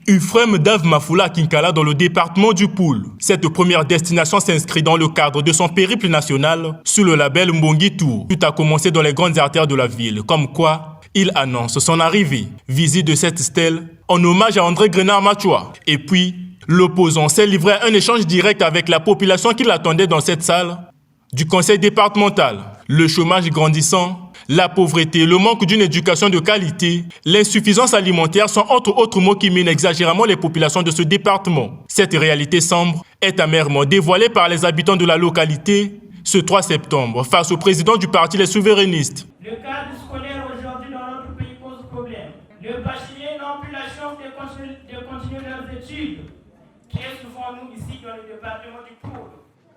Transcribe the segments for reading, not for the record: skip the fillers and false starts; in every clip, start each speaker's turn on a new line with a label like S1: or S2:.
S1: Ufrem Dave Mafoula à Kinkala dans le département du Poul. Cette première destination s'inscrit dans le cadre de son périple national sous le label Mbongi Tour. Tout a commencé dans les grandes artères de la ville, comme quoi il annonce son arrivée. Visite de cette stèle en hommage à André Grenard Machoua. Et puis, l'opposant s'est livré à un échange direct avec la population qui l'attendait dans cette salle du conseil départemental. Le chômage grandissant, la pauvreté, le manque d'une éducation de qualité, l'insuffisance alimentaire sont entre autres mots qui minent exagérément les populations de ce département. Cette réalité sombre est amèrement dévoilée par les habitants de la localité ce 3 septembre face au président du parti Les Souverainistes.
S2: Le cadre scolaire aujourd'hui dans notre pays pose problème. Les bacheliers n'ont plus la chance de continuer leurs études. Très souvent, nous ici dans le département du Poul.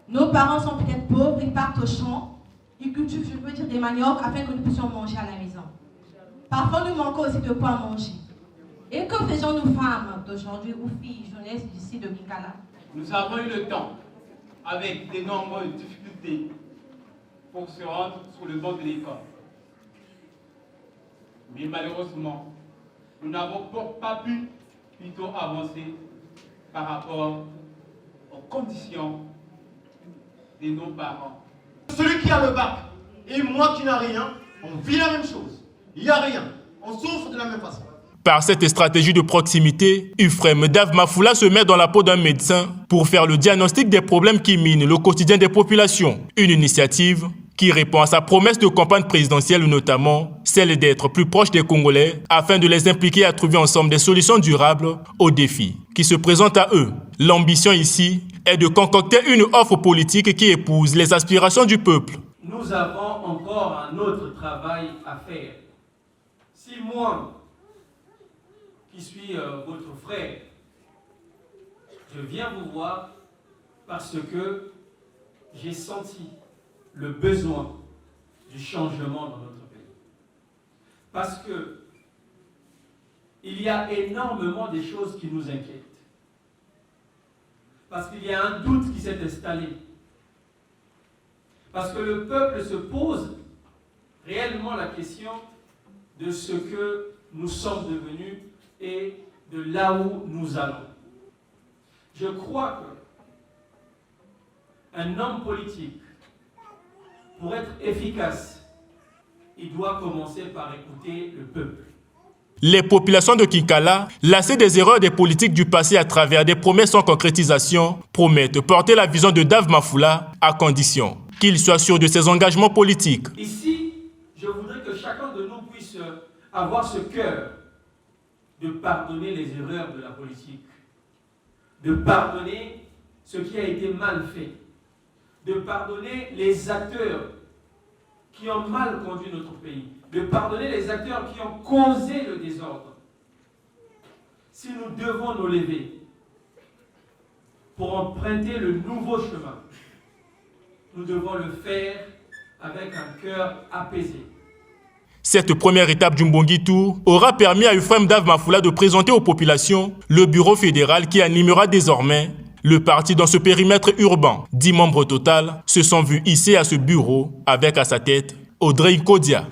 S3: Nos parents sont peut-être pauvres, ils partent au champ, ils cultivent, je peux dire, des maniocs afin que nous puissions manger à la maison. Parfois, nous manquons aussi de quoi manger. Et que faisons-nous femmes d'aujourd'hui ou filles, jeunesse d'ici de Kinkala?
S4: Nous avons eu le temps, avec de nombreuses difficultés, pour se rendre sur le banc de l'école. Mais malheureusement, nous n'avons pas pu plutôt avancer par rapport aux conditions de nos parents.
S5: Celui qui a le bac et moi qui n'ai rien, on vit la même chose. Il n'y a rien. On souffre de la même façon.
S1: Par cette stratégie de proximité, Ufrem Dave Mafoula se met dans la peau d'un médecin pour faire le diagnostic des problèmes qui minent le quotidien des populations. Une initiative qui répond à sa promesse de campagne présidentielle, notamment celle d'être plus proche des Congolais afin de les impliquer à trouver ensemble des solutions durables aux défis qui se présentent à eux. L'ambition ici est de concocter une offre politique qui épouse les aspirations du peuple.
S6: Nous avons encore un autre travail à faire. Si moi, qui suis votre frère, je viens vous voir parce que j'ai senti le besoin du changement dans notre pays. Parce que il y a énormément de choses qui nous inquiètent. Parce qu'il y a un doute qui s'est installé. Parce que le peuple se pose réellement la question de ce que nous sommes devenus et de là où nous allons. Je crois qu'un homme politique, pour être efficace, il doit commencer par écouter le peuple.
S1: Les populations de Kinkala, lassées des erreurs des politiques du passé à travers des promesses sans concrétisation, promettent porter la vision de Dave Mafoula à condition qu'il soit sûr de ses engagements politiques.
S6: Ici, je voudrais que chacun de nous puisse avoir ce cœur de pardonner les erreurs de la politique, de pardonner ce qui a été mal fait, de pardonner les acteurs qui ont mal conduit notre pays, de pardonner les acteurs qui ont causé le désordre. Si nous devons nous lever pour emprunter le nouveau chemin, nous devons le faire avec un cœur apaisé.
S1: Cette première étape du Mbongi Tour aura permis à Ufrem Dave Mafoula de présenter aux populations le bureau fédéral qui animera désormais le parti dans ce périmètre urbain. 10 membres au total se sont vus hissés à ce bureau avec à sa tête Audrey Kodia.